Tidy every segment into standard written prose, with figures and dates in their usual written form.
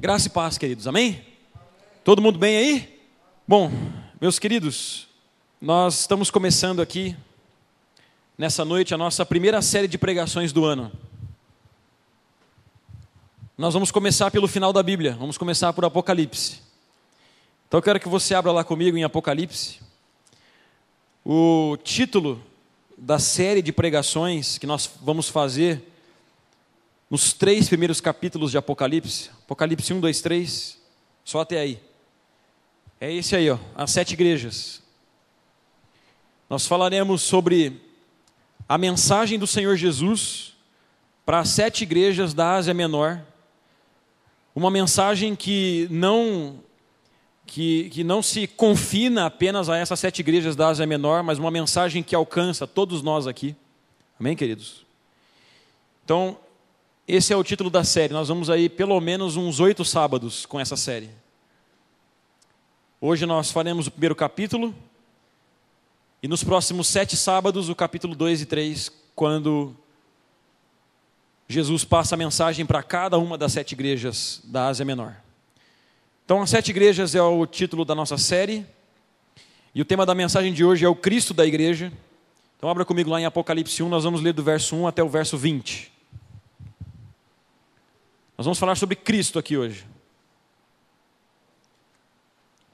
Graça e paz, queridos, amém? Todo mundo bem aí? Bom, meus queridos, nós estamos começando aqui, nessa noite, a nossa primeira série de pregações do ano. Nós vamos começar pelo final da Bíblia, vamos começar por Apocalipse. Então eu quero que você abra lá comigo em Apocalipse. O título da série de pregações que nós vamos fazer nos 3 primeiros capítulos de Apocalipse, Apocalipse 1, 2, 3, só até aí. É esse aí, ó, as 7 igrejas. Nós falaremos sobre a mensagem do Senhor Jesus para as 7 igrejas da Ásia Menor. Uma mensagem que não se confina apenas a essas 7 igrejas da Ásia Menor, mas uma mensagem que alcança todos nós aqui. Amém, queridos? Então, esse é o título da série. Nós vamos aí pelo menos uns 8 sábados com essa série. Hoje nós faremos o primeiro capítulo, e nos próximos 7 sábados, o capítulo 2 e 3, quando Jesus passa a mensagem para cada uma das 7 igrejas da Ásia Menor. Então, as 7 igrejas é o título da nossa série, e o tema da mensagem de hoje é o Cristo da igreja. Então, abra comigo lá em Apocalipse 1, nós vamos ler do verso 1 até o verso 20. Nós vamos falar sobre Cristo aqui hoje.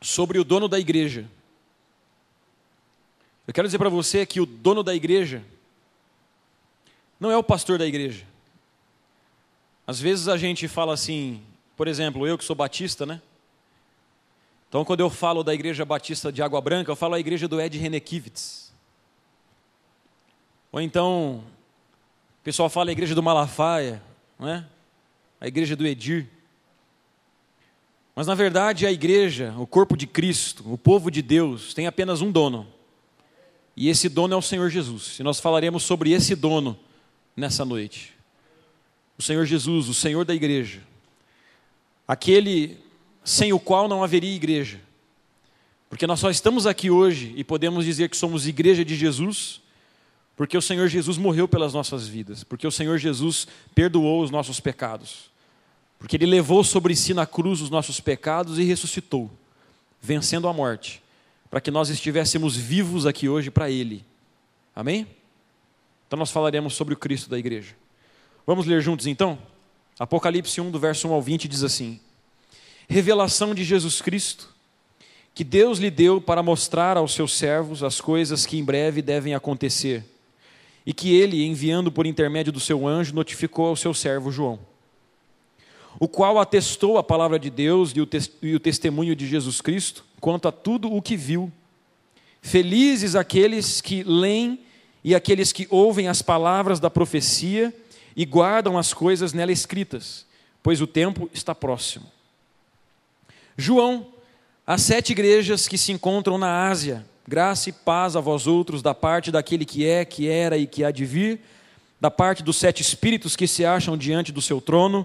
Sobre o dono da igreja. Eu quero dizer para você que o dono da igreja não é o pastor da igreja. Às vezes a gente fala assim, por exemplo, eu que sou batista, né? Então quando eu falo da igreja batista de Água Branca, eu falo a igreja do Ed Renekiewicz. Ou então, o pessoal fala a igreja do Malafaia, não é? A igreja do Edir. Mas na verdade a igreja, o corpo de Cristo, o povo de Deus, tem apenas um dono. E esse dono é o Senhor Jesus. E nós falaremos sobre esse dono nessa noite. O Senhor Jesus, o Senhor da igreja. Aquele sem o qual não haveria igreja. Porque nós só estamos aqui hoje e podemos dizer que somos igreja de Jesus, porque o Senhor Jesus morreu pelas nossas vidas, porque o Senhor Jesus perdoou os nossos pecados, porque Ele levou sobre si na cruz os nossos pecados e ressuscitou, vencendo a morte, para que nós estivéssemos vivos aqui hoje para Ele. Amém? Então nós falaremos sobre o Cristo da igreja. Vamos ler juntos então? Apocalipse 1, do verso 1 ao 20, diz assim: Revelação de Jesus Cristo, que Deus lhe deu para mostrar aos seus servos as coisas que em breve devem acontecer, e que ele, enviando por intermédio do seu anjo, notificou ao seu servo João, o qual atestou a palavra de Deus e o testemunho de Jesus Cristo, quanto a tudo o que viu. Felizes aqueles que leem e aqueles que ouvem as palavras da profecia e guardam as coisas nela escritas, pois o tempo está próximo. João, as 7 igrejas que se encontram na Ásia, graça e paz a vós outros, da parte daquele que é, que era e que há de vir, da parte dos 7 espíritos que se acham diante do seu trono,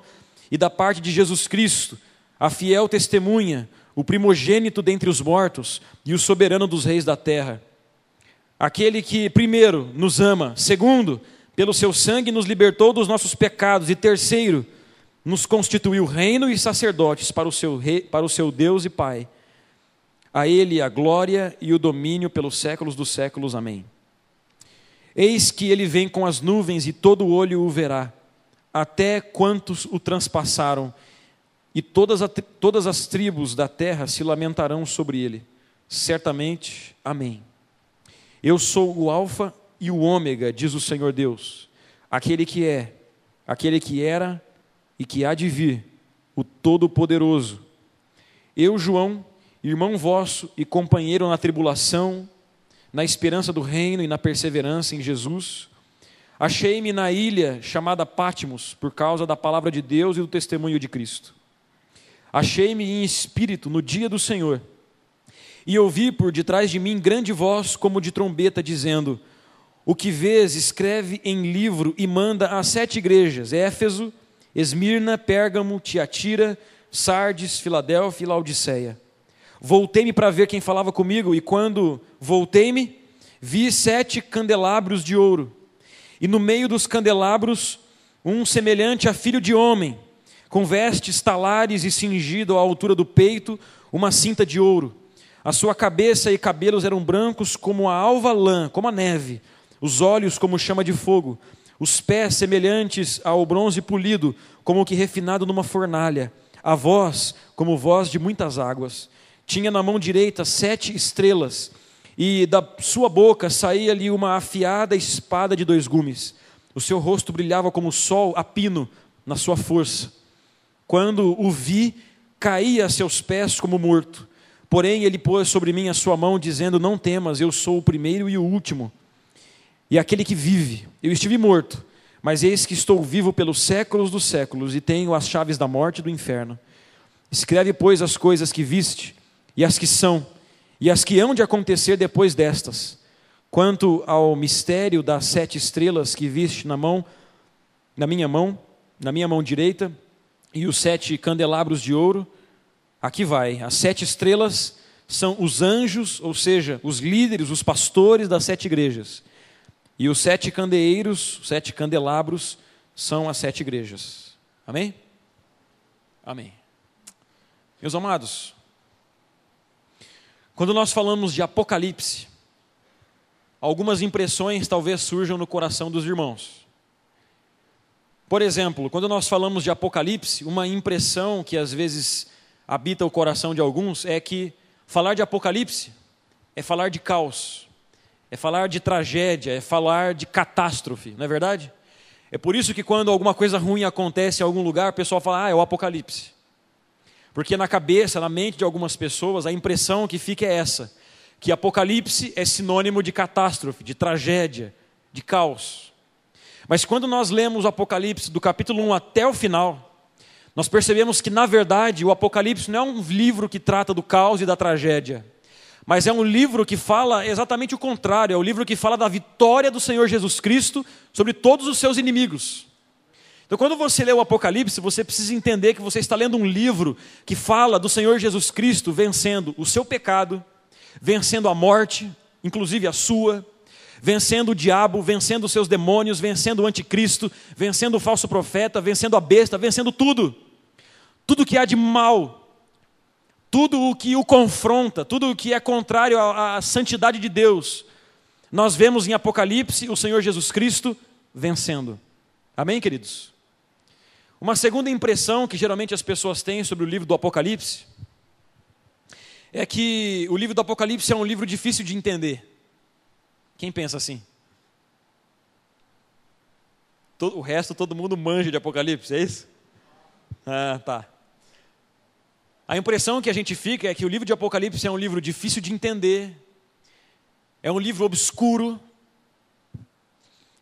e da parte de Jesus Cristo, a fiel testemunha, o primogênito dentre os mortos e o soberano dos reis da terra. Aquele que, primeiro, nos ama, segundo, pelo seu sangue nos libertou dos nossos pecados, e terceiro, nos constituiu reino e sacerdotes para o seu Deus e Pai. A Ele a glória e o domínio pelos séculos dos séculos. Amém. Eis que Ele vem com as nuvens, e todo olho o verá, até quantos o transpassaram, e todas as tribos da terra se lamentarão sobre Ele. Certamente. Amém. Eu sou o Alfa e o Ômega, diz o Senhor Deus, aquele que é, aquele que era e que há de vir, o Todo-Poderoso. Eu, João, irmão vosso e companheiro na tribulação, na esperança do reino e na perseverança em Jesus, achei-me na ilha chamada Patmos, por causa da palavra de Deus e do testemunho de Cristo. Achei-me em espírito no dia do Senhor, e ouvi por detrás de mim grande voz como de trombeta, dizendo: O que vês, escreve em livro e manda às 7 igrejas: Éfeso, Esmirna, Pérgamo, Tiatira, Sardes, Filadélfia e Laodiceia. Voltei-me para ver quem falava comigo, e quando voltei-me, vi 7 candelabros de ouro, e no meio dos candelabros um semelhante a filho de homem, com vestes talares e cingido à altura do peito uma cinta de ouro. A sua cabeça e cabelos eram brancos como a alva lã, como a neve, os olhos como chama de fogo, os pés semelhantes ao bronze polido, como o que refinado numa fornalha, a voz como voz de muitas águas. Tinha na mão direita 7 estrelas, e da sua boca saía-lhe uma afiada espada de 2 gumes. O seu rosto brilhava como o sol a pino na sua força. Quando o vi, caí a seus pés como morto. Porém ele pôs sobre mim a sua mão, dizendo: não temas, eu sou o primeiro e o último, e aquele que vive. Eu estive morto, mas eis que estou vivo pelos séculos dos séculos, e tenho as chaves da morte e do inferno. Escreve, pois, as coisas que viste, e as que são, e as que hão de acontecer depois destas. Quanto ao mistério das 7 estrelas que viste na minha mão direita, e os 7 candelabros de ouro, aqui vai. As 7 estrelas são os anjos, ou seja, os líderes, os pastores das 7 igrejas. E os 7 candeeiros, os 7 candelabros, são as 7 igrejas. Amém? Amém. Meus amados, quando nós falamos de Apocalipse, algumas impressões talvez surjam no coração dos irmãos. Por exemplo, quando nós falamos de Apocalipse, uma impressão que às vezes habita o coração de alguns é que falar de Apocalipse é falar de caos, é falar de tragédia, é falar de catástrofe, não é verdade? É por isso que quando alguma coisa ruim acontece em algum lugar, o pessoal fala: é o Apocalipse. Porque na cabeça, na mente de algumas pessoas, a impressão que fica é essa, que Apocalipse é sinônimo de catástrofe, de tragédia, de caos. Mas quando nós lemos o Apocalipse do capítulo 1 até o final, nós percebemos que, na verdade, o Apocalipse não é um livro que trata do caos e da tragédia, mas é um livro que fala exatamente o contrário, é o livro que fala da vitória do Senhor Jesus Cristo sobre todos os seus inimigos. Então, quando você lê o Apocalipse, você precisa entender que você está lendo um livro que fala do Senhor Jesus Cristo vencendo o seu pecado, vencendo a morte, inclusive a sua, vencendo o diabo, vencendo os seus demônios, vencendo o anticristo, vencendo o falso profeta, vencendo a besta, vencendo tudo. Tudo que há de mal, tudo o que o confronta, tudo o que é contrário à santidade de Deus, nós vemos em Apocalipse o Senhor Jesus Cristo vencendo. Amém, queridos? Uma segunda impressão que geralmente as pessoas têm sobre o livro do Apocalipse é que o livro do Apocalipse é um livro difícil de entender. Quem pensa assim? O resto todo mundo manja de Apocalipse, é isso? Ah, tá. A impressão que a gente fica é que o livro de Apocalipse é um livro difícil de entender, é um livro obscuro,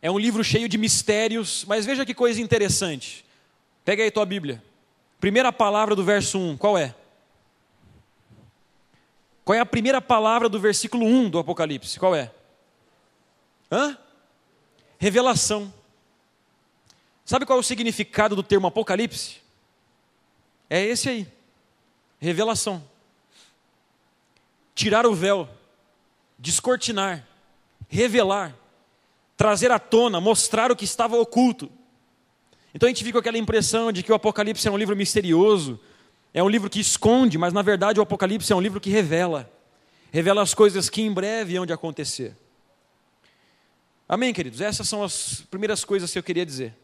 é um livro cheio de mistérios, mas veja que coisa interessante. Pega aí tua Bíblia. Primeira palavra do verso 1, qual é? Qual é a primeira palavra do versículo 1 do Apocalipse? Qual é? Revelação. Sabe qual é o significado do termo Apocalipse? É esse aí. Revelação. Tirar o véu, descortinar, revelar, trazer à tona, mostrar o que estava oculto. Então a gente fica com aquela impressão de que o Apocalipse é um livro misterioso, é um livro que esconde, mas na verdade o Apocalipse é um livro que revela. Revela as coisas que em breve hão de acontecer. Amém, queridos? Essas são as primeiras coisas que eu queria dizer.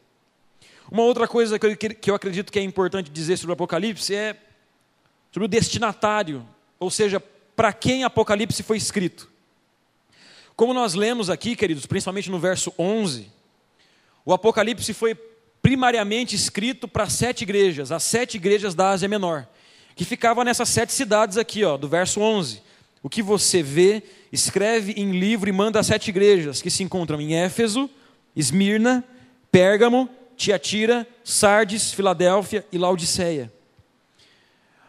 Uma outra coisa que eu acredito que é importante dizer sobre o Apocalipse é sobre o destinatário, ou seja, para quem Apocalipse foi escrito. Como nós lemos aqui, queridos, principalmente no verso 11, o Apocalipse foi primariamente escrito para 7 igrejas, as 7 igrejas da Ásia Menor, que ficavam nessas 7 cidades aqui, do verso 11. O que você vê, escreve em livro e manda às 7 igrejas, que se encontram em Éfeso, Esmirna, Pérgamo, Tiatira, Sardes, Filadélfia e Laodiceia.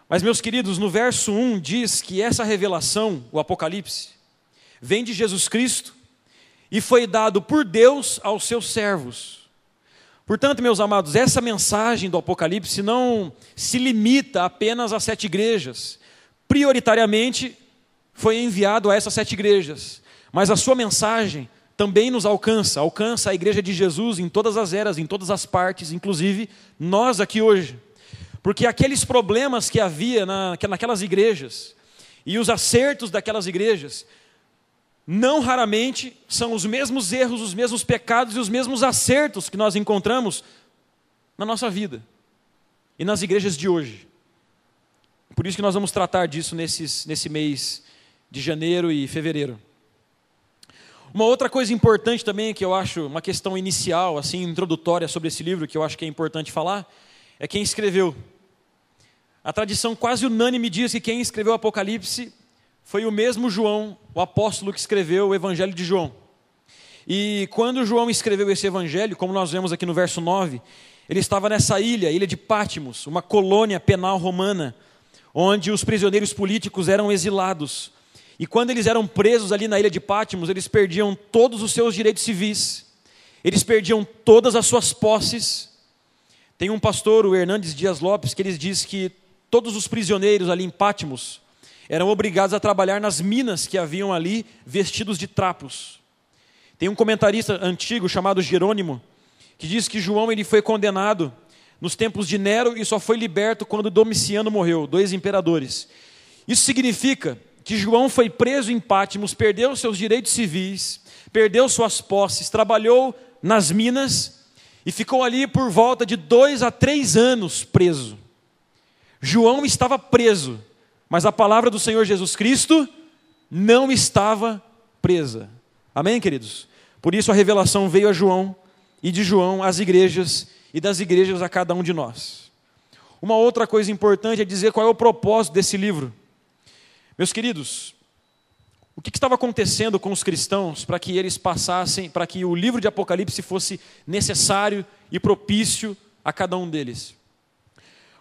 Mas, meus queridos, no verso 1 diz que essa revelação, o Apocalipse, vem de Jesus Cristo e foi dado por Deus aos seus servos. Portanto, meus amados, essa mensagem do Apocalipse não se limita apenas às 7 igrejas. Prioritariamente foi enviado a essas 7 igrejas, mas a sua mensagem também nos alcança a igreja de Jesus em todas as eras, em todas as partes, inclusive nós aqui hoje. Porque aqueles problemas que havia naquelas igrejas, e os acertos daquelas igrejas, não raramente são os mesmos erros, os mesmos pecados e os mesmos acertos que nós encontramos na nossa vida e nas igrejas de hoje. Por isso que nós vamos tratar disso nesse mês de janeiro e fevereiro. Uma outra coisa importante também, que eu acho uma questão inicial, assim, introdutória sobre esse livro, que eu acho que é importante falar, é quem escreveu. A tradição quase unânime diz que quem escreveu o Apocalipse foi o mesmo João, o apóstolo que escreveu o Evangelho de João. E quando João escreveu esse evangelho, como nós vemos aqui no verso 9, ele estava nessa ilha de Patmos, uma colônia penal romana, onde os prisioneiros políticos eram exilados. E quando eles eram presos ali na ilha de Patmos, eles perdiam todos os seus direitos civis, eles perdiam todas as suas posses. Tem um pastor, o Hernandes Dias Lopes, que ele diz que todos os prisioneiros ali em Patmos eram obrigados a trabalhar nas minas que haviam ali, vestidos de trapos. Tem um comentarista antigo chamado Jerônimo, que diz que João ele foi condenado nos tempos de Nero e só foi liberto quando Domiciano morreu, 2 imperadores. Isso significa que João foi preso em Patmos, perdeu seus direitos civis, perdeu suas posses, trabalhou nas minas e ficou ali por volta de 2 a 3 anos preso. João estava preso, mas a palavra do Senhor Jesus Cristo não estava presa. Amém, queridos? Por isso a revelação veio a João, e de João às igrejas, e das igrejas a cada um de nós. Uma outra coisa importante é dizer qual é o propósito desse livro. Meus queridos, o que estava acontecendo com os cristãos para que eles passassem, para que o livro de Apocalipse fosse necessário e propício a cada um deles?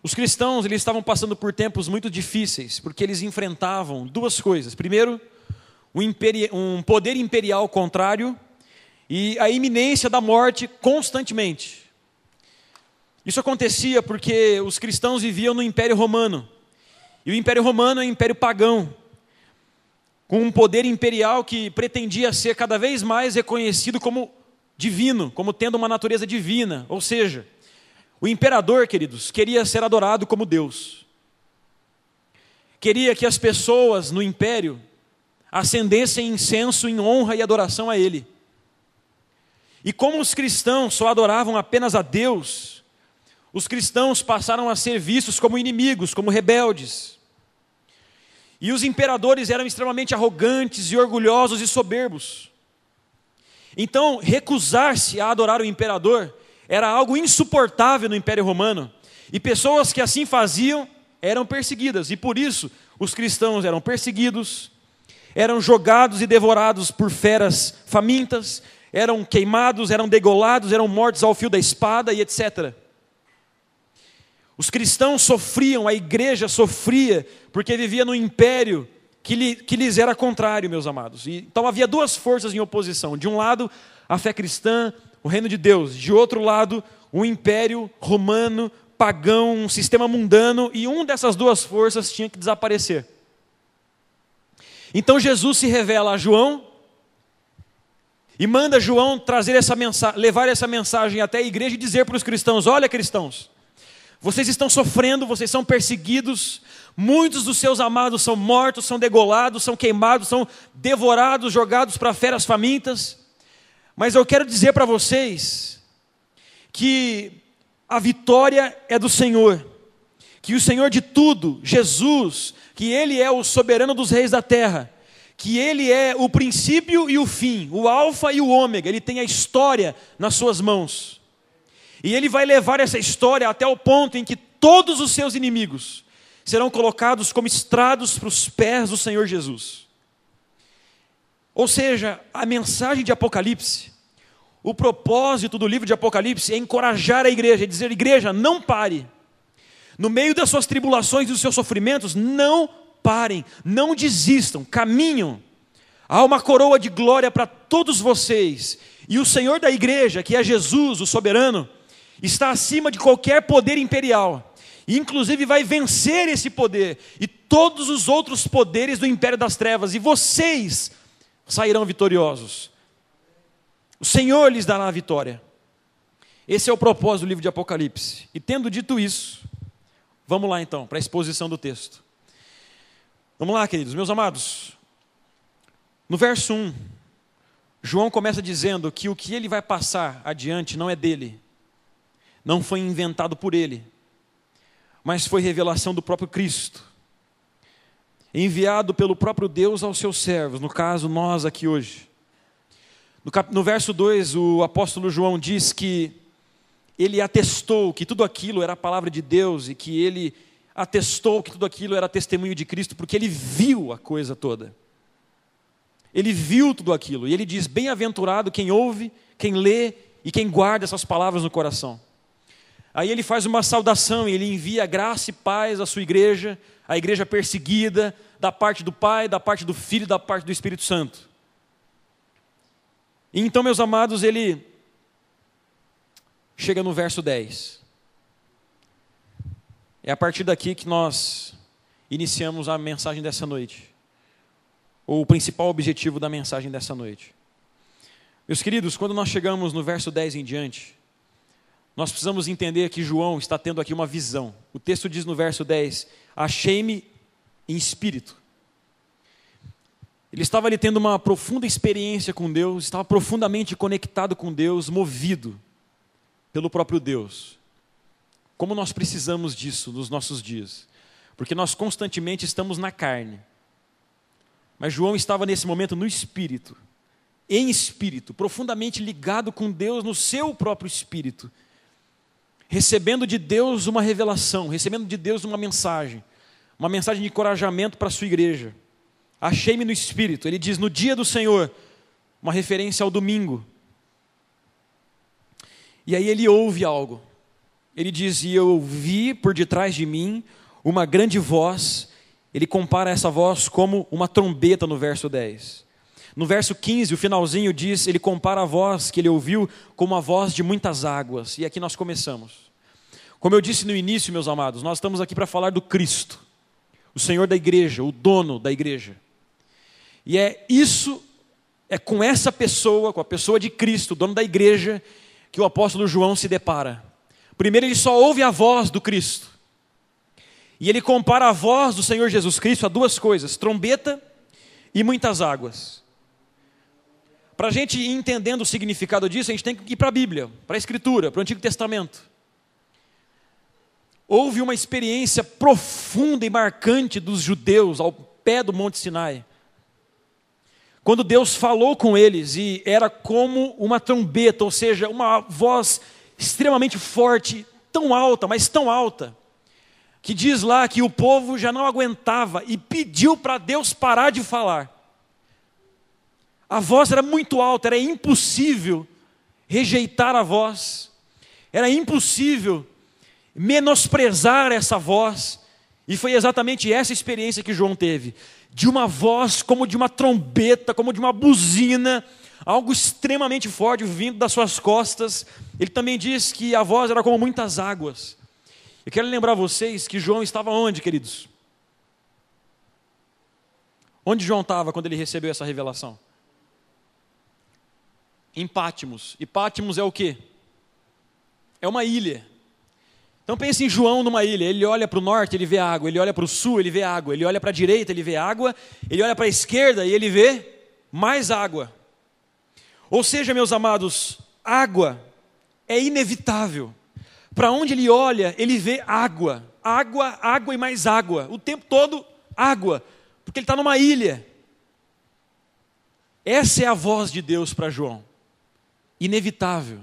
Os cristãos eles estavam passando por tempos muito difíceis, porque eles enfrentavam 2 coisas. Primeiro, um poder imperial contrário e a iminência da morte constantemente. Isso acontecia porque os cristãos viviam no Império Romano. E o Império Romano é um império pagão, com um poder imperial que pretendia ser cada vez mais reconhecido como divino, como tendo uma natureza divina. Ou seja, o imperador, queridos, queria ser adorado como Deus. Queria que as pessoas no império acendessem incenso em honra e adoração a ele. E como os cristãos só adoravam apenas a Deus, os cristãos passaram a ser vistos como inimigos, como rebeldes. E os imperadores eram extremamente arrogantes e orgulhosos e soberbos. Então, recusar-se a adorar o imperador era algo insuportável no Império Romano. E pessoas que assim faziam eram perseguidas. E por isso, os cristãos eram perseguidos, eram jogados e devorados por feras famintas, eram queimados, eram degolados, eram mortos ao fio da espada e etc. Os cristãos sofriam, a igreja sofria, porque vivia num império que lhes era contrário, meus amados. Então havia 2 forças em oposição. De um lado, a fé cristã, o reino de Deus. De outro lado, o império romano, pagão, um sistema mundano. E dessas 2 forças tinha que desaparecer. Então Jesus se revela a João e manda João levar essa mensagem até a igreja e dizer para os cristãos: olha, cristãos, vocês estão sofrendo, vocês são perseguidos, muitos dos seus amados são mortos, são degolados, são queimados, são devorados, jogados para feras famintas. Mas eu quero dizer para vocês que a vitória é do Senhor, que o Senhor de tudo, Jesus, que Ele é o soberano dos reis da terra, que Ele é o princípio e o fim, o alfa e o ômega, Ele tem a história nas suas mãos. E Ele vai levar essa história até o ponto em que todos os seus inimigos serão colocados como estrados para os pés do Senhor Jesus. Ou seja, a mensagem de Apocalipse, o propósito do livro de Apocalipse é encorajar a igreja, é dizer: igreja, não pare. No meio das suas tribulações e dos seus sofrimentos, não parem, não desistam, caminham. Há uma coroa de glória para todos vocês. E o Senhor da igreja, que é Jesus, o soberano, está acima de qualquer poder imperial. E inclusive vai vencer esse poder e todos os outros poderes do império das trevas. E vocês sairão vitoriosos. O Senhor lhes dará a vitória. Esse é o propósito do livro de Apocalipse. E tendo dito isso, Vamos lá então, para a exposição do texto. Vamos lá, queridos, meus amados. No verso 1, João começa dizendo que o que ele vai passar adiante não é dele, não foi inventado por ele, mas foi revelação do próprio Cristo, enviado pelo próprio Deus aos seus servos, no caso nós aqui hoje. No verso 2, o apóstolo João diz que ele atestou que tudo aquilo era a palavra de Deus e que ele atestou que tudo aquilo era testemunho de Cristo, porque ele viu a coisa toda. Ele viu tudo aquilo, e ele diz, bem-aventurado quem ouve, quem lê e quem guarda essas palavras no coração. Aí ele faz uma saudação, e ele envia graça e paz à sua igreja, a igreja perseguida, da parte do Pai, da parte do Filho e da parte do Espírito Santo. E então, meus amados, ele chega no verso 10. É a partir daqui que nós iniciamos a mensagem dessa noite, ou o principal objetivo da mensagem dessa noite. Meus queridos, quando nós chegamos no verso 10 em diante, nós precisamos entender que João está tendo aqui uma visão. O texto diz no verso 10, achei-me em espírito. Ele estava ali tendo uma profunda experiência com Deus, estava profundamente conectado com Deus, movido pelo próprio Deus. Como nós precisamos disso nos nossos dias, porque nós constantemente estamos na carne. Mas João estava nesse momento no espírito, em espírito, profundamente ligado com Deus no seu próprio espírito, recebendo de Deus uma revelação, recebendo de Deus uma mensagem de encorajamento para a sua igreja. Achei-me no espírito, ele diz, no dia do Senhor, uma referência ao domingo. E aí ele ouve algo, ele diz, e eu ouvi por detrás de mim uma grande voz. Ele compara essa voz como uma trombeta no verso 10. No verso 15, o finalzinho diz, ele compara a voz que ele ouviu como a voz de muitas águas. E aqui nós começamos. Como eu disse no início, meus amados, nós estamos aqui para falar do Cristo, o Senhor da igreja, o dono da igreja. E é com essa pessoa, com a pessoa de Cristo, o dono da igreja, que o apóstolo João se depara. Primeiro ele só ouve a voz do Cristo. E ele compara a voz do Senhor Jesus Cristo a duas coisas, trombeta e muitas águas. Para a gente ir entendendo o significado disso, a gente tem que ir para a Bíblia, para a Escritura, para o Antigo Testamento. Houve uma experiência profunda e marcante dos judeus ao pé do Monte Sinai, quando Deus falou com eles e era como uma trombeta, ou seja, uma voz extremamente forte, tão alta, mas tão alta, que diz lá que o povo já não aguentava e pediu para Deus parar de falar. A voz era muito alta, era impossível rejeitar a voz, era impossível menosprezar essa voz, e foi exatamente essa experiência que João teve, de uma voz como de uma trombeta, como de uma buzina, algo extremamente forte vindo das suas costas. Ele também diz que a voz era como muitas águas. Eu quero lembrar vocês que João estava onde, queridos? Onde João estava quando ele recebeu essa revelação? Em Pátimos. E Pátimos é o quê? É uma ilha. Então pense em João numa ilha. Ele olha para o norte, ele vê água. Ele olha para o sul, ele vê água. Ele olha para a direita, ele vê água. Ele olha para a esquerda e ele vê mais água. Ou seja, meus amados, água é inevitável. Para onde ele olha, ele vê água. Água, água e mais água. O tempo todo, água. Porque ele está numa ilha. Essa é a voz de Deus para João. Inevitável.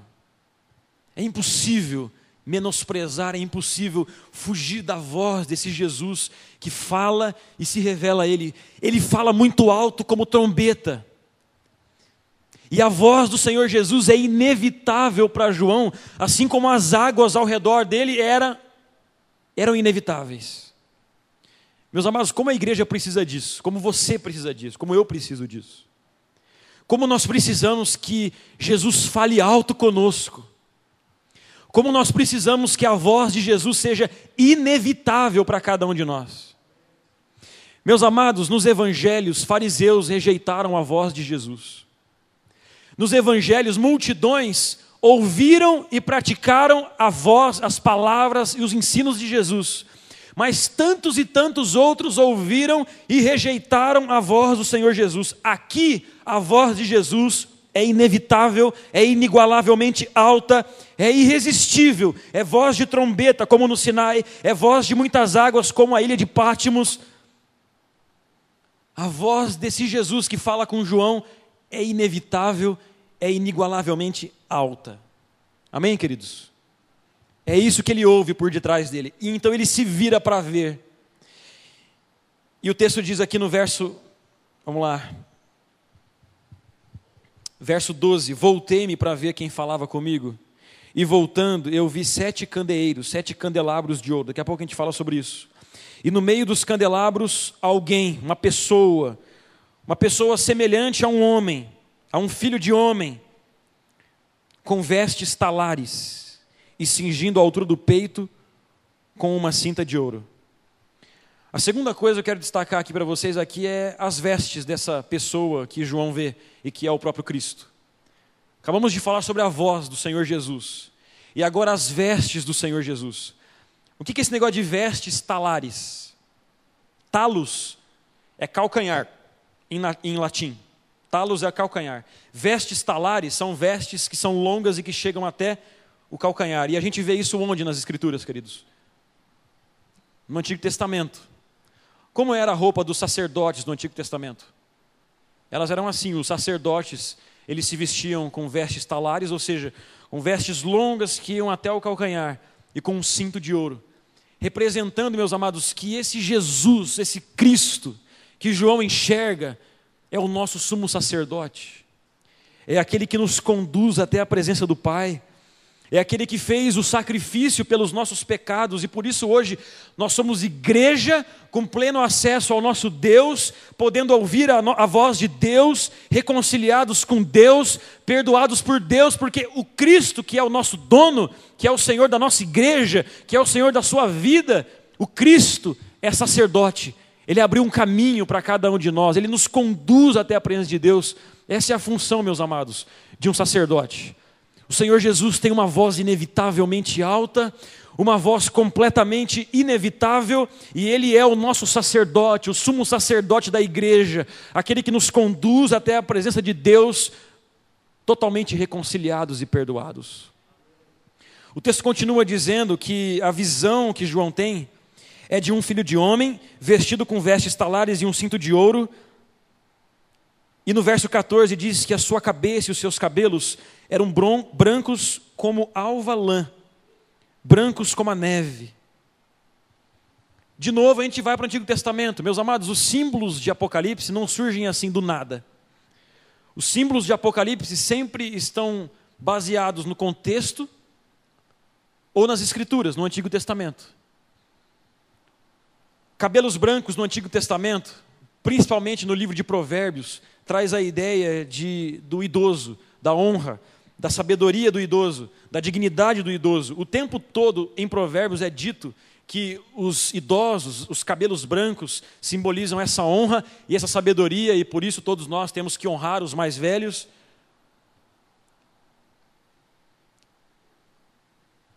É impossível menosprezar, é impossível fugir da voz desse Jesus que fala e se revela a ele. Ele fala muito alto como trombeta. E a voz do Senhor Jesus é inevitável para João, assim como as águas ao redor dele eram inevitáveis. Meus amados, como a igreja precisa disso, como você precisa disso, como eu preciso disso. Como nós precisamos que Jesus fale alto conosco. Como nós precisamos que a voz de Jesus seja inevitável para cada um de nós. Meus amados, nos evangelhos, fariseus rejeitaram a voz de Jesus. Nos evangelhos, multidões ouviram e praticaram a voz, as palavras e os ensinos de Jesus. Mas tantos e tantos outros ouviram e rejeitaram a voz do Senhor Jesus. Aqui, a voz de Jesus é inevitável, é inigualavelmente alta, é irresistível. É voz de trombeta, como no Sinai, é voz de muitas águas, como a ilha de Pátmos. A voz desse Jesus que fala com João é inevitável, é inigualavelmente alta. Amém, queridos? É isso que ele ouve por detrás dele. E então ele se vira para ver. E o texto diz aqui no verso, vamos lá, verso 12: voltei-me para ver quem falava comigo, e voltando eu vi 7 candeeiros, 7 candelabros de ouro. Daqui a pouco a gente fala sobre isso. E no meio dos candelabros alguém, uma pessoa semelhante a um homem, a um filho de homem, com vestes talares, e cingindo a altura do peito com uma cinta de ouro. A segunda coisa que eu quero destacar aqui para vocês aqui é as vestes dessa pessoa que João vê e que é o próprio Cristo. Acabamos de falar sobre a voz do Senhor Jesus e agora as vestes do Senhor Jesus. O que é esse negócio de vestes talares? Talos é calcanhar em latim. Talos é calcanhar. Vestes talares são vestes que são longas e que chegam até o calcanhar. E a gente vê isso onde nas Escrituras, queridos? No Antigo Testamento. Como era a roupa dos sacerdotes do Antigo Testamento? Elas eram assim, os sacerdotes, eles se vestiam com vestes talares, ou seja, com vestes longas que iam até o calcanhar e com um cinto de ouro. Representando, meus amados, que esse Jesus, esse Cristo, que João enxerga, é o nosso sumo sacerdote. É aquele que nos conduz até a presença do Pai. É aquele que fez o sacrifício pelos nossos pecados e por isso hoje nós somos igreja com pleno acesso ao nosso Deus, podendo ouvir a voz de Deus, reconciliados com Deus, perdoados por Deus, porque o Cristo, que é o nosso dono, que é o Senhor da nossa igreja, que é o Senhor da sua vida, o Cristo é sacerdote. Ele abriu um caminho para cada um de nós, ele nos conduz até a presença de Deus. Essa é a função, meus amados, de um sacerdote. O Senhor Jesus tem uma voz inevitavelmente alta, uma voz completamente inevitável, e Ele é o nosso sacerdote, o sumo sacerdote da igreja, aquele que nos conduz até a presença de Deus, totalmente reconciliados e perdoados. O texto continua dizendo que a visão que João tem é de um filho de homem, vestido com vestes talares e um cinto de ouro. E no verso 14 diz que a sua cabeça e os seus cabelos eram brancos como alva lã, brancos como a neve. De novo a gente vai para o Antigo Testamento. Meus amados, os símbolos de Apocalipse não surgem assim do nada. Os símbolos de Apocalipse sempre estão baseados no contexto ou nas Escrituras, no Antigo Testamento. Cabelos brancos no Antigo Testamento, principalmente no livro de Provérbios, traz a ideia do idoso, da honra, da sabedoria do idoso, da dignidade do idoso. O tempo todo em Provérbios é dito que os idosos, os cabelos brancos, simbolizam essa honra e essa sabedoria, e por isso todos nós temos que honrar os mais velhos.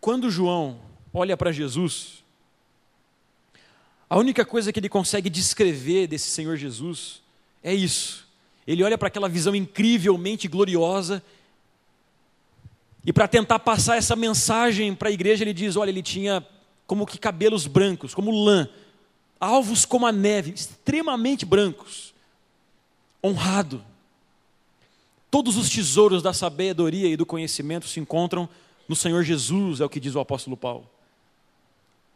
Quando João olha para Jesus, a única coisa que ele consegue descrever desse Senhor Jesus é isso. Ele olha para aquela visão incrivelmente gloriosa e para tentar passar essa mensagem para a igreja, ele diz, olha, ele tinha como que cabelos brancos, como lã, alvos como a neve, extremamente brancos, honrado. Todos os tesouros da sabedoria e do conhecimento se encontram no Senhor Jesus, é o que diz o apóstolo Paulo.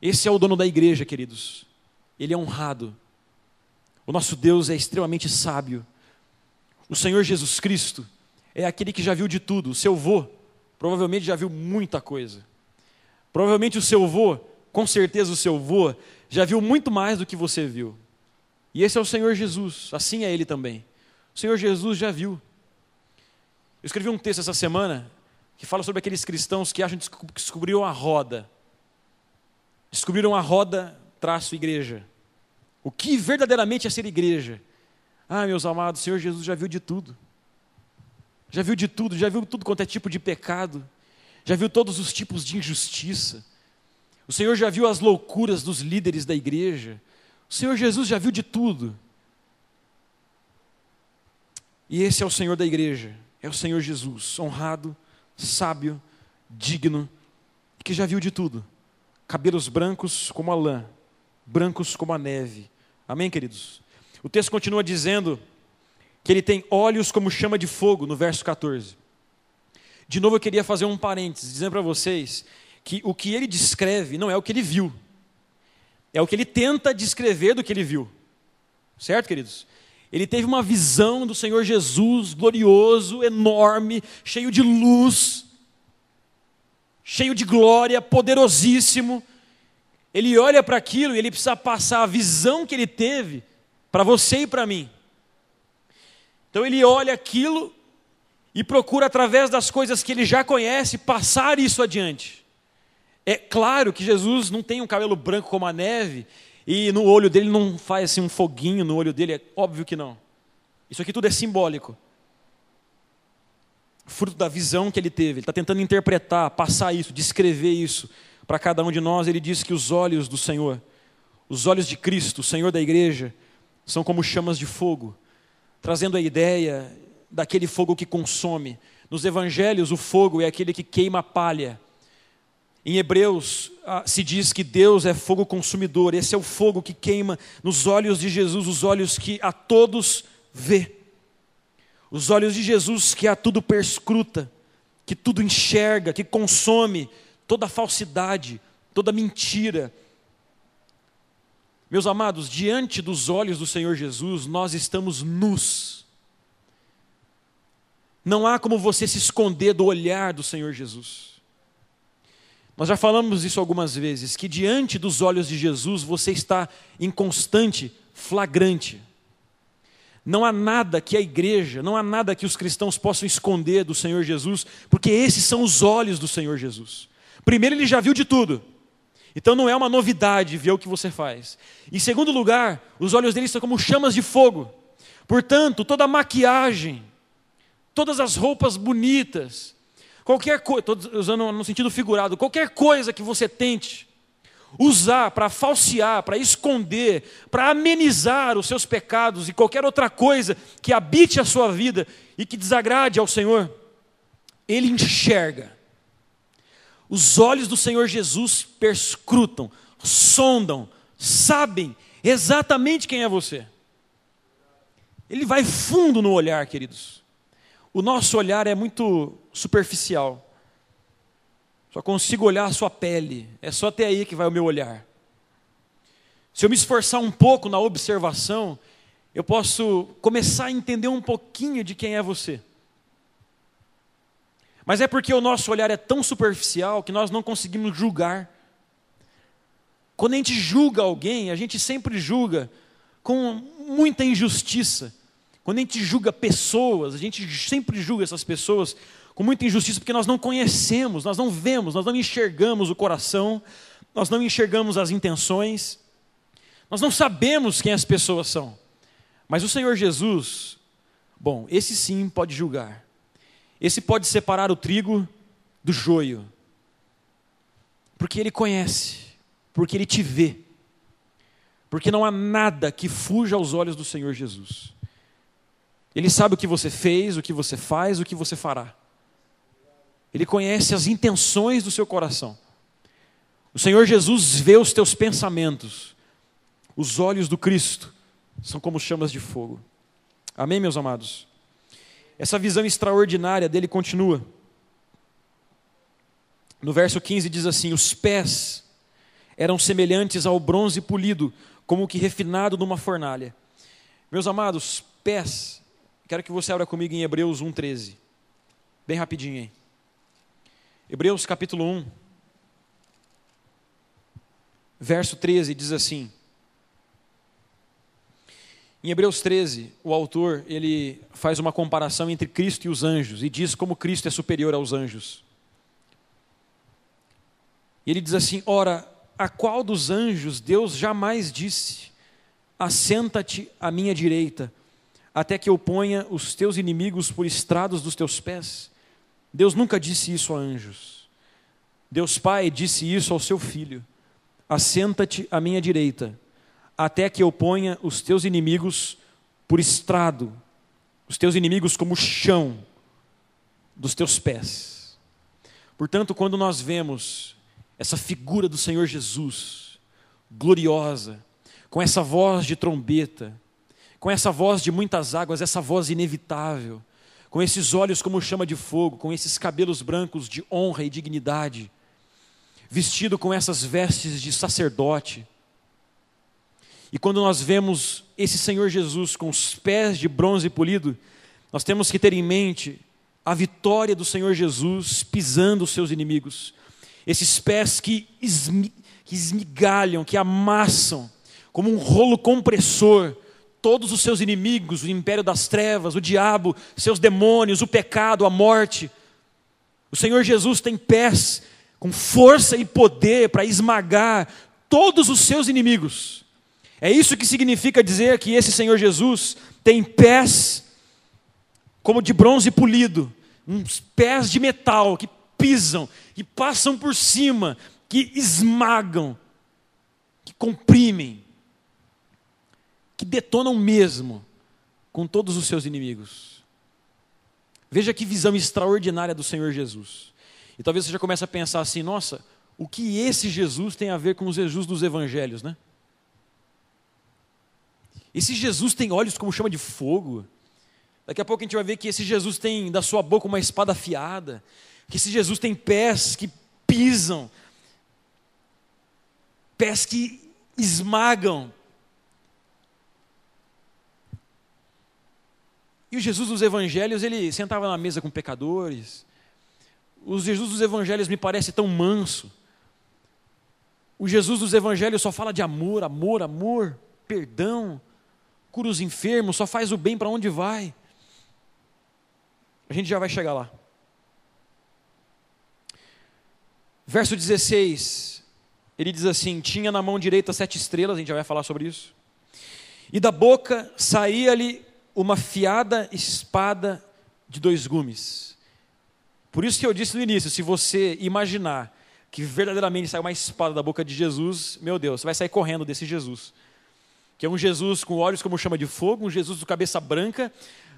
Esse é o dono da igreja, queridos. Ele é honrado. O nosso Deus é extremamente sábio. O Senhor Jesus Cristo é aquele que já viu de tudo. O seu vô provavelmente já viu muita coisa. Provavelmente o seu vô, com certeza o seu vô, já viu muito mais do que você viu. E esse é o Senhor Jesus, assim é Ele também. O Senhor Jesus já viu. Eu escrevi um texto essa semana que fala sobre aqueles cristãos que acham que descobriram a roda. Descobriram a roda, traço igreja. O que verdadeiramente é ser igreja? Ah, meus amados, o Senhor Jesus já viu de tudo. Já viu de tudo, já viu tudo quanto é tipo de pecado. Já viu todos os tipos de injustiça. O Senhor já viu as loucuras dos líderes da igreja. O Senhor Jesus já viu de tudo. E esse é o Senhor da igreja. É o Senhor Jesus, honrado, sábio, digno, que já viu de tudo. Cabelos brancos como a lã, brancos como a neve. Amém, queridos? O texto continua dizendo que ele tem olhos como chama de fogo, no verso 14. De novo eu queria fazer um parênteses, dizendo para vocês que o que ele descreve não é o que ele viu. É o que ele tenta descrever do que ele viu. Certo, queridos? Ele teve uma visão do Senhor Jesus, glorioso, enorme, cheio de luz, cheio de glória, poderosíssimo. Ele olha para aquilo e ele precisa passar a visão que ele teve para você e para mim. Então ele olha aquilo e procura, através das coisas que ele já conhece, passar isso adiante. É claro que Jesus não tem um cabelo branco como a neve, e no olho dele não faz assim um foguinho no olho dele, é óbvio que não. Isso aqui tudo é simbólico. Fruto da visão que ele teve. Ele está tentando interpretar, passar isso, descrever isso para cada um de nós. Ele diz que os olhos do Senhor, os olhos de Cristo, o Senhor da igreja, são como chamas de fogo, trazendo a ideia daquele fogo que consome. Nos evangelhos, o fogo é aquele que queima a palha. Em Hebreus se diz que Deus é fogo consumidor. Esse é o fogo que queima nos olhos de Jesus, os olhos que a todos vê. Os olhos de Jesus que a tudo perscruta, que tudo enxerga, que consome toda falsidade, toda mentira. Meus amados, diante dos olhos do Senhor Jesus, nós estamos nus. Não há como você se esconder do olhar do Senhor Jesus. Nós já falamos isso algumas vezes, que diante dos olhos de Jesus você está em constante flagrante. Não há nada que a igreja, não há nada que os cristãos possam esconder do Senhor Jesus, porque esses são os olhos do Senhor Jesus. Primeiro, ele já viu de tudo. Então não é uma novidade ver o que você faz. Em segundo lugar, os olhos dele são como chamas de fogo. Portanto, toda a maquiagem, todas as roupas bonitas, qualquer coisa, estou usando no sentido figurado, qualquer coisa que você tente usar para falsear, para esconder, para amenizar os seus pecados e qualquer outra coisa que habite a sua vida e que desagrade ao Senhor, ele enxerga. Os olhos do Senhor Jesus perscrutam, sondam, sabem exatamente quem é você. Ele vai fundo no olhar, queridos. O nosso olhar é muito superficial. Só consigo olhar a sua pele. É só até aí que vai o meu olhar. Se eu me esforçar um pouco na observação, eu posso começar a entender um pouquinho de quem é você. Mas é porque o nosso olhar é tão superficial que nós não conseguimos julgar. Quando a gente julga alguém, a gente sempre julga com muita injustiça. Quando a gente julga pessoas, a gente sempre julga essas pessoas com muita injustiça, porque nós não conhecemos, nós não vemos, nós não enxergamos o coração, nós não enxergamos as intenções, nós não sabemos quem as pessoas são. Mas o Senhor Jesus, bom, esse sim pode julgar. Esse pode separar o trigo do joio. Porque Ele conhece, porque Ele te vê. Porque não há nada que fuja aos olhos do Senhor Jesus. Ele sabe o que você fez, o que você faz, o que você fará. Ele conhece as intenções do seu coração. O Senhor Jesus vê os teus pensamentos. Os olhos do Cristo são como chamas de fogo. Amém, meus amados? Essa visão extraordinária dele continua. No verso 15 diz assim: os pés eram semelhantes ao bronze polido, como que refinado numa fornalha. Meus amados, pés, quero que você abra comigo em Hebreus 1:13. Bem rapidinho aí. Hebreus capítulo 1, verso 13 diz assim. Em Hebreus 13, o autor ele faz uma comparação entre Cristo e os anjos e diz como Cristo é superior aos anjos. E ele diz assim: ora, a qual dos anjos Deus jamais disse: assenta-te à minha direita, até que eu ponha os teus inimigos por estrados dos teus pés? Deus nunca disse isso a anjos. Deus Pai disse isso ao seu Filho. assenta-te à minha direita, até que eu ponha os teus inimigos por estrado, os teus inimigos como chão dos teus pés. Portanto, quando nós vemos essa figura do Senhor Jesus, gloriosa, com essa voz de trombeta, com essa voz de muitas águas, essa voz inevitável, com esses olhos como chama de fogo, com esses cabelos brancos de honra e dignidade, vestido com essas vestes de sacerdote. E quando nós vemos esse Senhor Jesus com os pés de bronze polido, nós temos que ter em mente a vitória do Senhor Jesus pisando os seus inimigos. Esses pés que esmigalham, que amassam, como um rolo compressor, todos os seus inimigos, o império das trevas, o diabo, seus demônios, o pecado, a morte. O Senhor Jesus tem pés com força e poder para esmagar todos os seus inimigos. É isso que significa dizer que esse Senhor Jesus tem pés como de bronze polido, uns pés de metal que pisam, que passam por cima, que esmagam, que comprimem, que detonam mesmo com todos os seus inimigos. Veja que visão extraordinária do Senhor Jesus. E talvez você já comece a pensar assim, nossa, o que esse Jesus tem a ver com os Jesus dos evangelhos, né? Esse Jesus tem olhos como chama de fogo. Daqui a pouco a gente vai ver que esse Jesus tem da sua boca uma espada afiada, que esse Jesus tem pés que pisam, pés que esmagam. E o Jesus dos evangelhos, ele sentava na mesa com pecadores. O Jesus dos evangelhos me parece tão manso. O Jesus dos evangelhos só fala de amor, amor, amor, perdão, cura os enfermos, só faz o bem para onde vai. A gente já vai chegar lá. Verso 16, ele diz assim, tinha na mão direita 7 estrelas, a gente já vai falar sobre isso. E da boca saía-lhe uma afiada espada de 2 gumes. Por isso que eu disse no início, se você imaginar que verdadeiramente sai uma espada da boca de Jesus, meu Deus, você vai sair correndo desse Jesus. Que é um Jesus com olhos como chama de fogo, um Jesus com cabeça branca,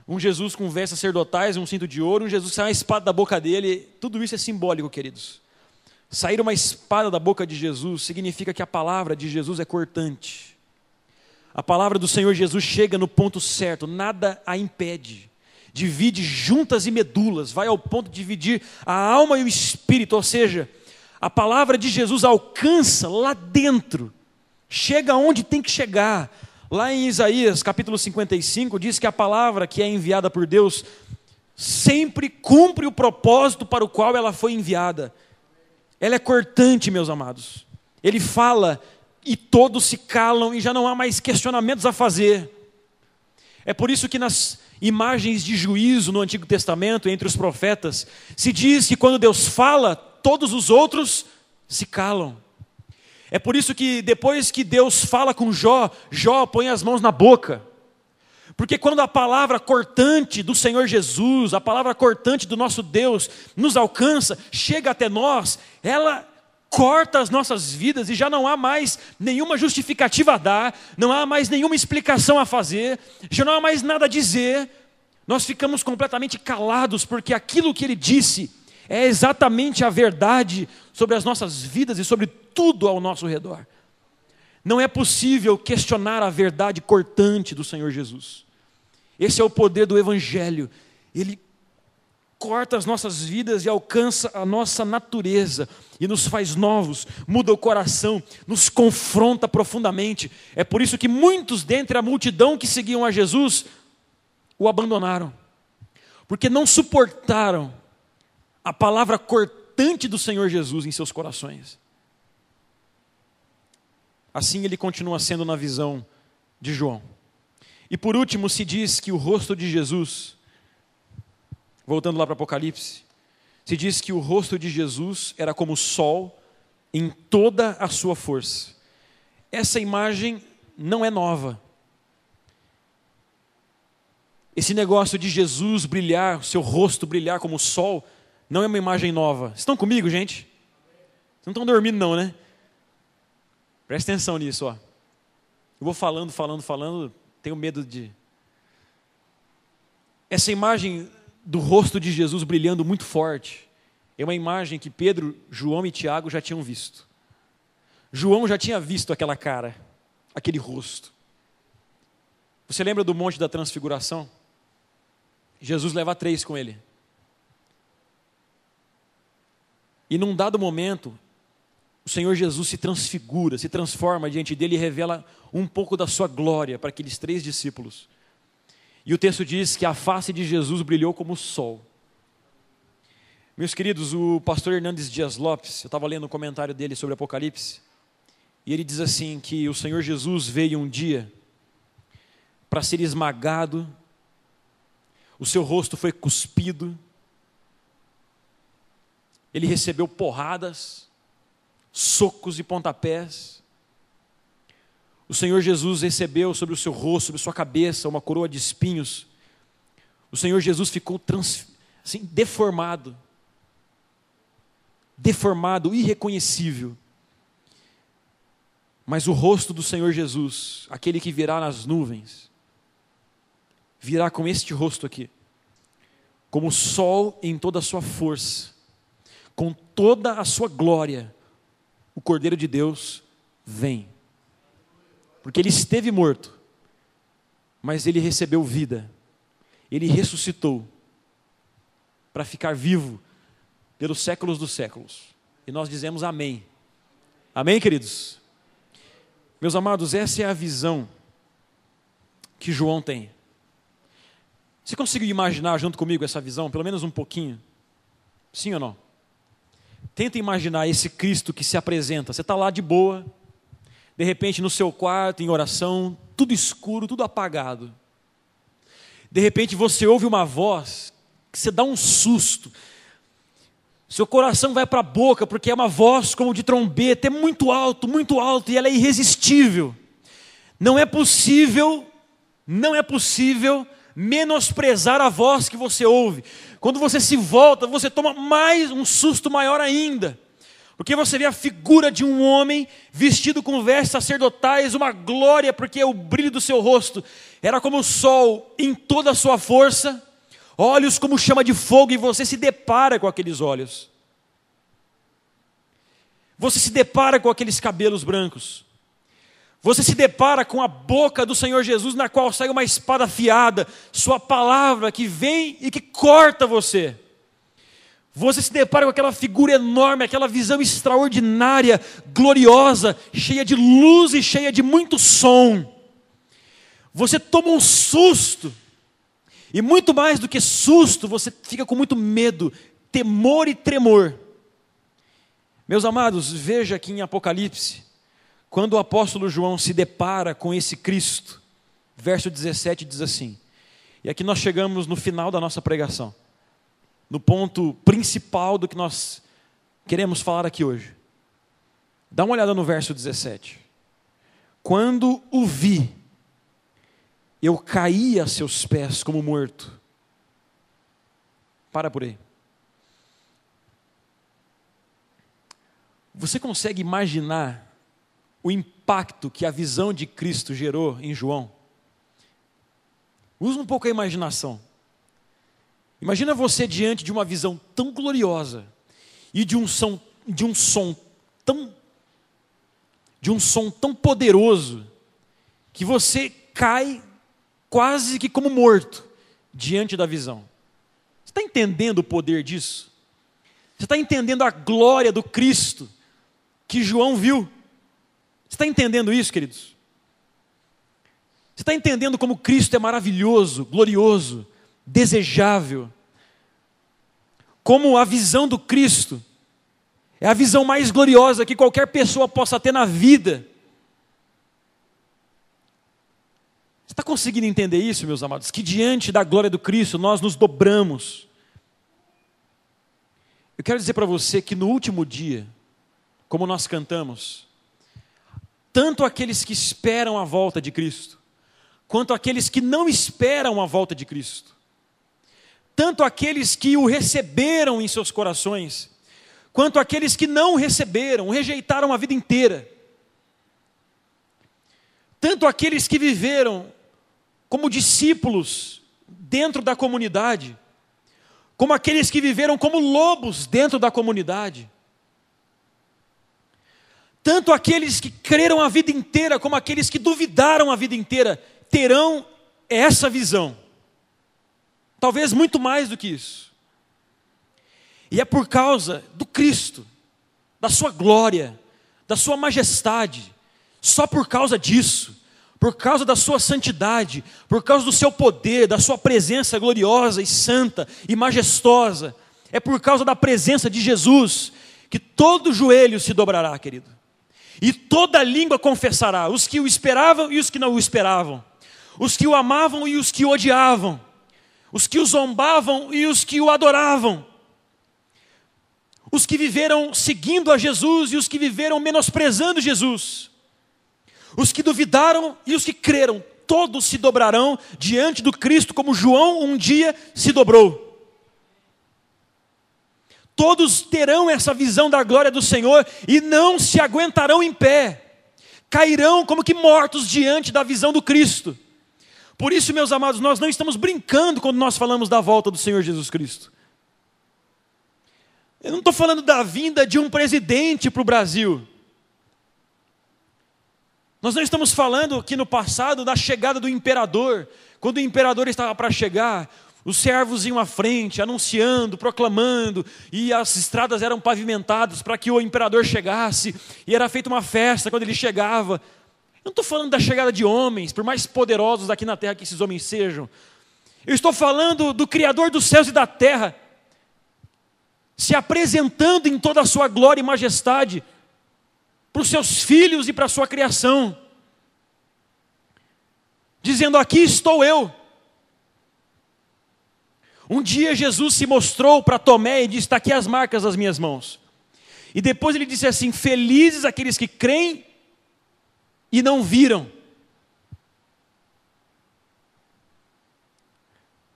um Jesus com vestes sacerdotais, um cinto de ouro, um Jesus que sai uma espada da boca dele. Tudo isso é simbólico, queridos. Sair uma espada da boca de Jesus significa que a palavra de Jesus é cortante. A palavra do Senhor Jesus chega no ponto certo, nada a impede. Divide juntas e medulas, vai ao ponto de dividir a alma e o espírito, ou seja, a palavra de Jesus alcança lá dentro, chega onde tem que chegar. Lá em Isaías capítulo 55 diz que a palavra que é enviada por Deus sempre cumpre o propósito para o qual ela foi enviada. Ela é cortante, meus amados. Ele fala e todos se calam e já não há mais questionamentos a fazer. É por isso que nas imagens de juízo no Antigo Testamento, entre os profetas, se diz que quando Deus fala, todos os outros se calam. É por isso que depois que Deus fala com Jó, Jó põe as mãos na boca. Porque quando a palavra cortante do Senhor Jesus, a palavra cortante do nosso Deus nos alcança, chega até nós, ela corta as nossas vidas e já não há mais nenhuma justificativa a dar, não há mais nenhuma explicação a fazer, já não há mais nada a dizer. Nós ficamos completamente calados porque aquilo que Ele disse é exatamente a verdade sobre as nossas vidas e sobre tudo ao nosso redor. Não é possível questionar a verdade cortante do Senhor Jesus. Esse é o poder do Evangelho. Ele corta as nossas vidas e alcança a nossa natureza e nos faz novos, muda o coração, nos confronta profundamente. É por isso que muitos dentre a multidão que seguiam a Jesus o abandonaram, porque não suportaram a palavra cortante do Senhor Jesus em seus corações. Assim ele continua sendo na visão de João. E por último se diz que o rosto de Jesus, voltando lá para Apocalipse, se diz que o rosto de Jesus era como o sol em toda a sua força. Essa imagem não é nova. Esse negócio de Jesus brilhar, seu rosto brilhar como o sol, não é uma imagem nova. Vocês estão comigo, gente? Vocês não estão dormindo não, né? Presta atenção nisso, ó. Eu vou falando, tenho medo de... Essa imagem do rosto de Jesus brilhando muito forte é uma imagem que Pedro, João e Tiago já tinham visto. João já tinha visto aquela cara, aquele rosto. Você lembra do Monte da Transfiguração? Jesus leva 3 com ele. E num dado momento, o Senhor Jesus se transfigura, se transforma diante dele e revela um pouco da sua glória para aqueles 3 discípulos. E o texto diz que a face de Jesus brilhou como o sol. Meus queridos, o pastor Hernandes Dias Lopes, eu estava lendo um comentário dele sobre Apocalipse, e ele diz assim que o Senhor Jesus veio um dia para ser esmagado, o seu rosto foi cuspido, ele recebeu porradas, socos e pontapés. O Senhor Jesus recebeu sobre o seu rosto, sobre sua cabeça, uma coroa de espinhos. O Senhor Jesus ficou assim, deformado, irreconhecível. Mas o rosto do Senhor Jesus, aquele que virá nas nuvens, virá com este rosto aqui, como o sol em toda a sua força, com toda a sua glória. O Cordeiro de Deus vem. Porque ele esteve morto, mas ele recebeu vida. Ele ressuscitou para ficar vivo pelos séculos dos séculos. E nós dizemos amém. Amém, queridos? Meus amados, essa é a visão que João tem. Você conseguiu imaginar junto comigo essa visão, pelo menos um pouquinho? Sim ou não? Tenta imaginar esse Cristo que se apresenta. Você está lá de boa, de repente no seu quarto, em oração, tudo escuro, tudo apagado. De repente você ouve uma voz que você dá um susto. Seu coração vai para a boca, porque é uma voz como de trombeta, é muito alto, e ela é irresistível. Não é possível menosprezar a voz que você ouve. Quando você se volta, você toma mais um susto maior ainda. Porque você vê a figura de um homem vestido com vestes sacerdotais, uma glória, porque o brilho do seu rosto era como o sol em toda a sua força, olhos como chama de fogo, e você se depara com aqueles olhos. Você se depara com aqueles cabelos brancos. Você se depara com a boca do Senhor Jesus, na qual sai uma espada afiada, sua palavra que vem e que corta você. Você se depara com aquela figura enorme, aquela visão extraordinária, gloriosa, cheia de luz e cheia de muito som. Você toma um susto, e muito mais do que susto, você fica com muito medo, temor e tremor. Meus amados, veja aqui em Apocalipse, quando o apóstolo João se depara com esse Cristo, verso 17 diz assim, e aqui nós chegamos no final da nossa pregação, no ponto principal do que nós queremos falar aqui hoje. Dá uma olhada no verso 17. Quando o vi, eu caí a seus pés como morto. Para por aí. Você consegue imaginar o impacto que a visão de Cristo gerou em João? Usa um pouco a imaginação. Imagina você diante de uma visão tão gloriosa e de um som tão poderoso que você cai quase que como morto diante da visão. Você está entendendo o poder disso? Você está entendendo a glória do Cristo que João viu? Você está entendendo isso, queridos? Você está entendendo como Cristo é maravilhoso, glorioso, desejável? Como a visão do Cristo é a visão mais gloriosa que qualquer pessoa possa ter na vida. Você está conseguindo entender isso, meus amados? Que diante da glória do Cristo nós nos dobramos. Eu quero dizer para você que no último dia, como nós cantamos, tanto aqueles que esperam a volta de Cristo, quanto aqueles que não esperam a volta de Cristo, tanto aqueles que o receberam em seus corações, quanto aqueles que não receberam, rejeitaram a vida inteira, tanto aqueles que viveram como discípulos dentro da comunidade, como aqueles que viveram como lobos dentro da comunidade. Tanto aqueles que creram a vida inteira, como aqueles que duvidaram a vida inteira, terão essa visão. Talvez muito mais do que isso. E é por causa do Cristo, da sua glória, da sua majestade, só por causa disso, por causa da sua santidade, por causa do seu poder, da sua presença gloriosa e santa e majestosa, é por causa da presença de Jesus, que todo joelho se dobrará, querido. E toda língua confessará, os que o esperavam e os que não o esperavam, os que o amavam e os que o odiavam, os que o zombavam e os que o adoravam, os que viveram seguindo a Jesus e os que viveram menosprezando Jesus, os que duvidaram e os que creram, todos se dobrarão diante do Cristo, como João um dia se dobrou. Todos terão essa visão da glória do Senhor e não se aguentarão em pé, cairão como que mortos diante da visão do Cristo. Por isso, meus amados, nós não estamos brincando quando nós falamos da volta do Senhor Jesus Cristo. Eu não estou falando da vinda de um presidente para o Brasil. Nós não estamos falando aqui no passado da chegada do imperador. Quando o imperador estava para chegar, os servos iam à frente, anunciando, proclamando, e as estradas eram pavimentadas para que o imperador chegasse, e era feita uma festa quando ele chegava. Eu não estou falando da chegada de homens, por mais poderosos aqui na terra que esses homens sejam. Eu estou falando do Criador dos céus e da terra, se apresentando em toda a sua glória e majestade, para os seus filhos e para a sua criação, dizendo: aqui estou eu. Um dia Jesus se mostrou para Tomé e disse: está aqui as marcas das minhas mãos. E depois ele disse assim: felizes aqueles que creem e não viram.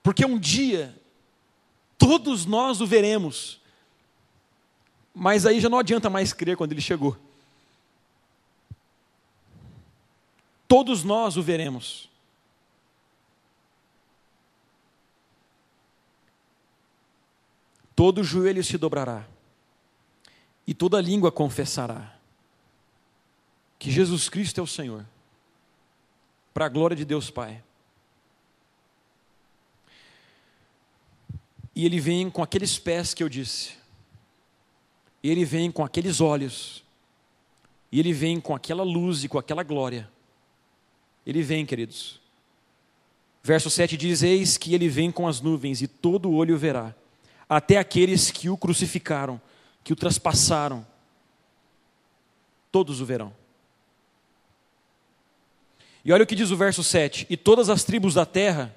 Porque um dia todos nós o veremos, mas aí já não adianta mais crer quando ele chegou. Todos nós o veremos. Todo joelho se dobrará e toda língua confessará que Jesus Cristo é o Senhor, para a glória de Deus Pai. E Ele vem com aqueles pés que eu disse, e Ele vem com aqueles olhos, e Ele vem com aquela luz e com aquela glória. Ele vem, queridos. Verso 7 diz: eis que Ele vem com as nuvens e todo olho verá, até aqueles que o crucificaram, que o traspassaram, todos o verão. E olha o que diz o verso 7, e todas as tribos da terra,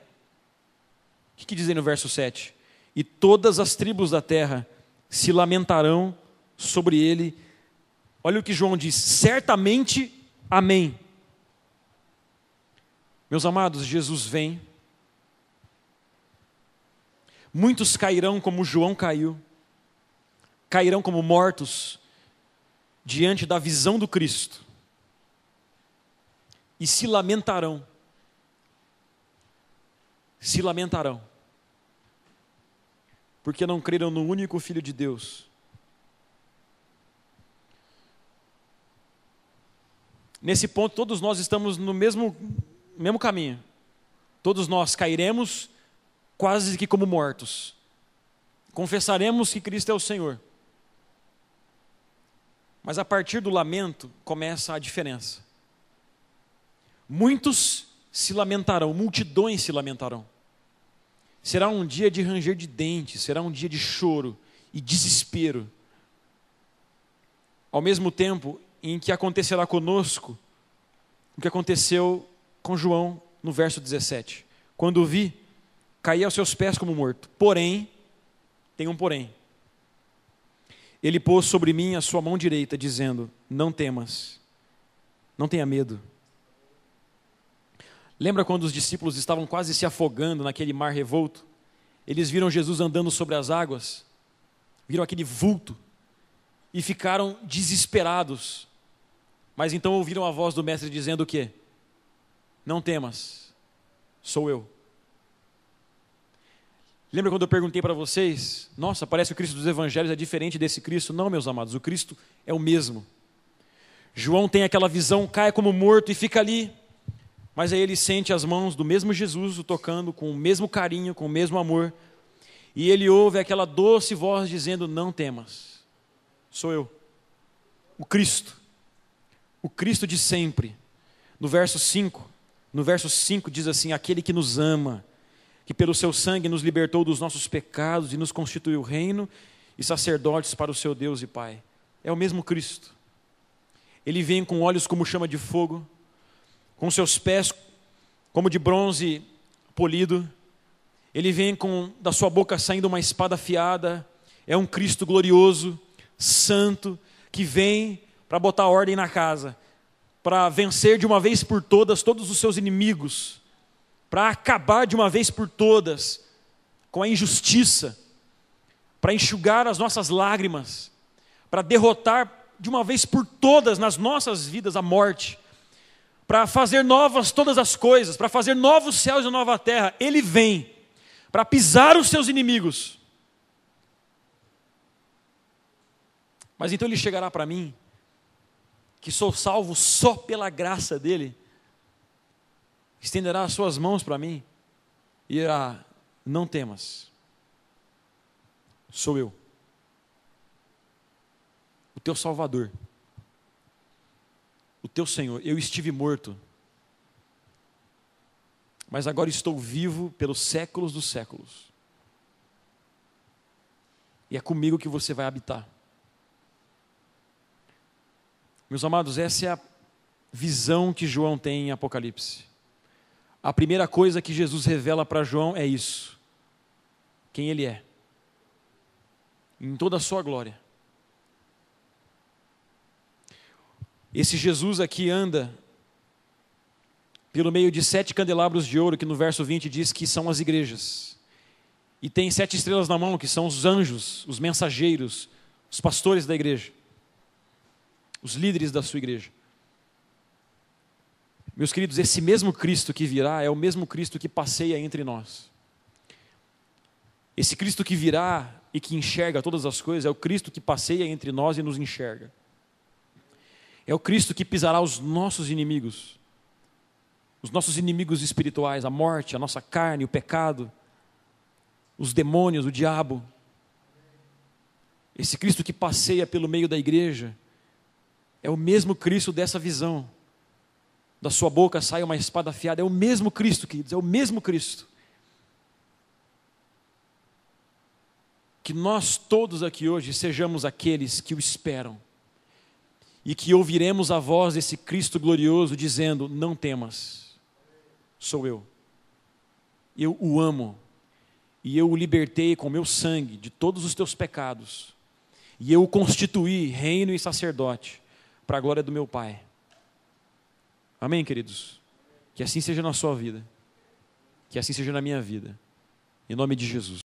o que diz aí no verso 7? E todas as tribos da terra se lamentarão sobre ele. Olha o que João diz: certamente, amém. Meus amados, Jesus vem. Muitos cairão como João caiu, cairão como mortos diante da visão do Cristo e se lamentarão, porque não creram no único Filho de Deus. Nesse ponto, todos nós estamos no mesmo caminho. Todos nós cairemos quase que como mortos. Confessaremos que Cristo é o Senhor. Mas a partir do lamento começa a diferença. Muitos se lamentarão, multidões se lamentarão. Será um dia de ranger de dentes, será um dia de choro e desespero. Ao mesmo tempo em que acontecerá conosco o que aconteceu com João no verso 17. Quando o vi, caí aos seus pés como morto. Porém, tem um porém. Ele pôs sobre mim a sua mão direita, dizendo: não temas, não tenha medo. Lembra quando os discípulos estavam quase se afogando naquele mar revolto? Eles viram Jesus andando sobre as águas, viram aquele vulto e ficaram desesperados. Mas então ouviram a voz do mestre dizendo o quê? não temas, sou eu. Lembra quando eu perguntei para vocês, nossa, parece que o Cristo dos Evangelhos é diferente desse Cristo? Não, meus amados, o Cristo é o mesmo. João tem aquela visão, cai como morto e fica ali, mas aí ele sente as mãos do mesmo Jesus o tocando com o mesmo carinho, com o mesmo amor, e ele ouve aquela doce voz dizendo, não temas, sou eu, o Cristo de sempre. No verso 5 diz assim, aquele que nos ama, que pelo seu sangue nos libertou dos nossos pecados e nos constituiu reino e sacerdotes para o seu Deus e Pai. É o mesmo Cristo. Ele vem com olhos como chama de fogo, com seus pés como de bronze polido. Ele vem com da sua boca saindo uma espada afiada. É um Cristo glorioso, santo, que vem para botar ordem na casa, para vencer de uma vez por todas todos os seus inimigos, para acabar de uma vez por todas com a injustiça, para enxugar as nossas lágrimas, para derrotar de uma vez por todas nas nossas vidas a morte, para fazer novas todas as coisas, para fazer novos céus e nova terra. Ele vem para pisar os seus inimigos. Mas então ele chegará para mim, que sou salvo só pela graça dele, estenderá as suas mãos para mim e irá, não temas, sou eu, o teu Salvador, o teu Senhor. Eu estive morto, mas agora estou vivo pelos séculos dos séculos, e é comigo que você vai habitar. Meus amados, essa é a visão que João tem em Apocalipse. A primeira coisa que Jesus revela para João é isso, quem ele é, em toda a sua glória. Esse Jesus aqui anda pelo meio de 7 candelabros de ouro, que no verso 20 diz que são as igrejas, e tem 7 estrelas na mão, que são os anjos, os mensageiros, os pastores da igreja, os líderes da sua igreja. Meus queridos, esse mesmo Cristo que virá é o mesmo Cristo que passeia entre nós. Esse Cristo que virá e que enxerga todas as coisas é o Cristo que passeia entre nós e nos enxerga. É o Cristo que pisará os nossos inimigos espirituais, a morte, a nossa carne, o pecado, os demônios, o diabo. Esse Cristo que passeia pelo meio da igreja é o mesmo Cristo dessa visão. Da sua boca sai uma espada afiada. É o mesmo Cristo, queridos, é o mesmo Cristo. Que nós todos aqui hoje sejamos aqueles que o esperam e que ouviremos a voz desse Cristo glorioso dizendo, não temas, sou eu o amo, e eu o libertei com meu sangue de todos os teus pecados, e eu o constituí reino e sacerdote para a glória do meu Pai. Amém, queridos? Que assim seja na sua vida, que assim seja na minha vida, em nome de Jesus.